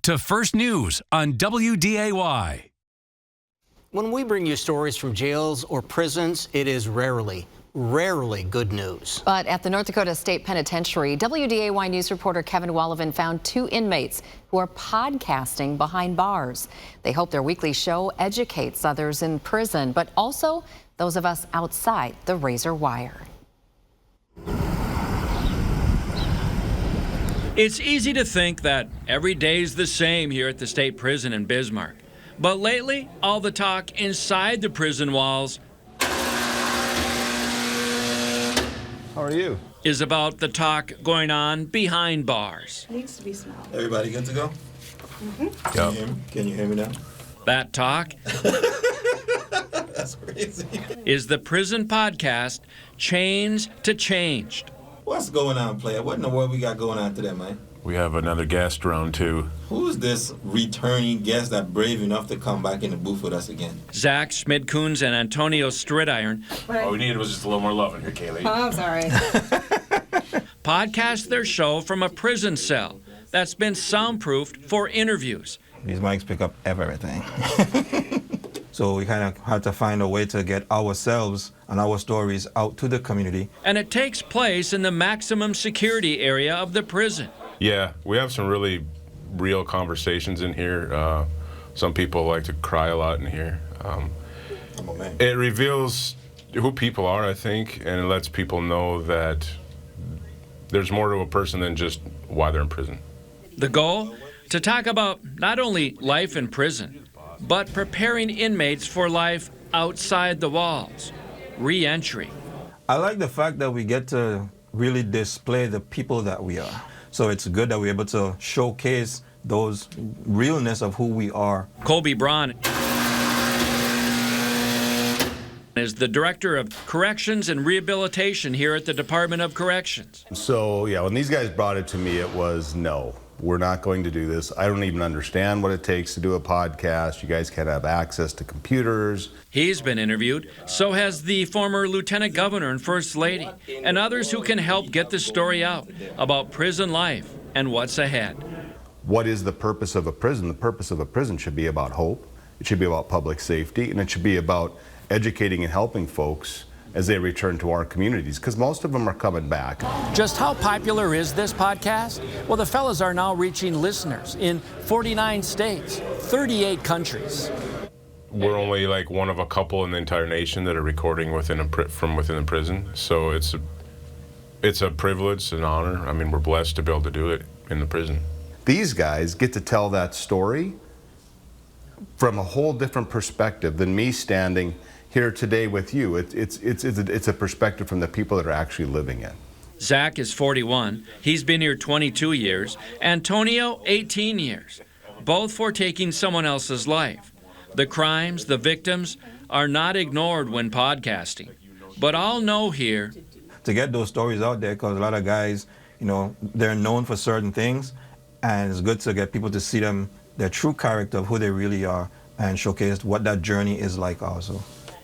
up to First News on WDAY. When we bring you stories from jails or prisons, it is rarely good news. But at the North Dakota State Penitentiary, WDAY News reporter Kevin Wallivan found 2 inmates who are podcasting behind bars. They hope their weekly show educates others in prison, but also those of us outside the razor wire. It's easy to think that every day's the same here at the state prison in Bismarck. But lately, all the talk inside the prison walls How are you? is about the talk going on behind bars. Needs to be smelled. Everybody good to go? Mm-hmm. Can you hear me now? That talk That's crazy. is the prison podcast, Chainz2Changed. What's going on, player? What in the world we got going on today, man? We have another guest round 2. Who's this returning guest that brave enough to come back in the booth with us again? Zach Schmidkoons and Antonio Stridiron All we needed was just a little more love in here, Kaylee. Oh, I'm sorry. podcast their show from a prison cell that's been soundproofed for interviews. These mics pick up everything. So we kind of had to find a way to get ourselves and our stories out to the community. And it takes place in the maximum security area of the prison. Yeah, we have some really real conversations in here. Some people like to cry a lot in here. It reveals who people are, I think, and it lets people know that there's more to a person than just why they're in prison. The goal? To talk about not only life in prison, but preparing inmates for life outside the walls, re-entry. I like the fact that we get to really display the people that we are. So it's good that we're able to showcase those realness of who we are. Colby Braun is the Director of Corrections and Rehabilitation here at the Department of Corrections. So, yeah, when these guys brought it to me, it was no. We're not going to do this. I don't even understand what it takes to do a podcast. You guys can't have access to computers. He's been interviewed, so has the former Lieutenant Governor and First Lady, and others who can help get the story out about prison life and what's ahead. What is the purpose of a prison? The purpose of a prison should be about hope. It should be about public safety, and it should be about educating and helping folks as they return to our communities, because most of them are coming back. Just how popular is this podcast? Well, the fellas are now reaching listeners in 49 states, 38 countries. We're only like one of a couple in the entire nation that are recording from within the prison, so it's a privilege, an honor. I mean, we're blessed to be able to do it in the prison. These guys get to tell that story from a whole different perspective than me standing here today with you. It's a perspective from the people that are actually living it. Zach is 41. He's been here 22 years. Antonio, 18 years. Both for taking someone else's life. The crimes, the victims, are not ignored when podcasting. But I'll know here. To get those stories out there, because a lot of guys, you know, they're known for certain things, and it's good to get people to see them, their true character of who they really are, and showcase what that journey is like also.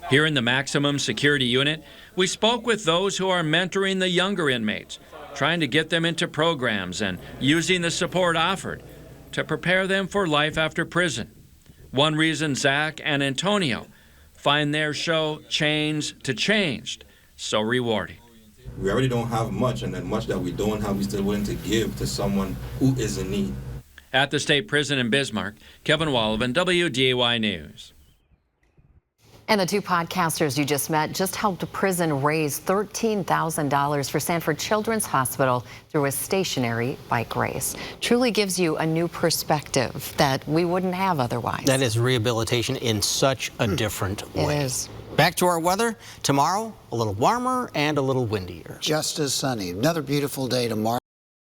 Here in the maximum security unit, we spoke with those who are mentoring the younger inmates, trying to get them into programs and using the support offered to prepare them for life after prison. One reason Zach and Antonio find their show Chainz2Changed so rewarding. We already don't have much, and then much that we don't have, we're still willing to give to someone who is in need. At the state prison in Bismarck, Kevin Wallivan, WDAY News. And the 2 podcasters you just met just helped a prison raise $13,000 for Sanford Children's Hospital through a stationary bike race. Truly gives you a new perspective that we wouldn't have otherwise. That is rehabilitation in such a different way. It is. Back to our weather. Tomorrow, a little warmer and a little windier. Just as sunny. Another beautiful day tomorrow.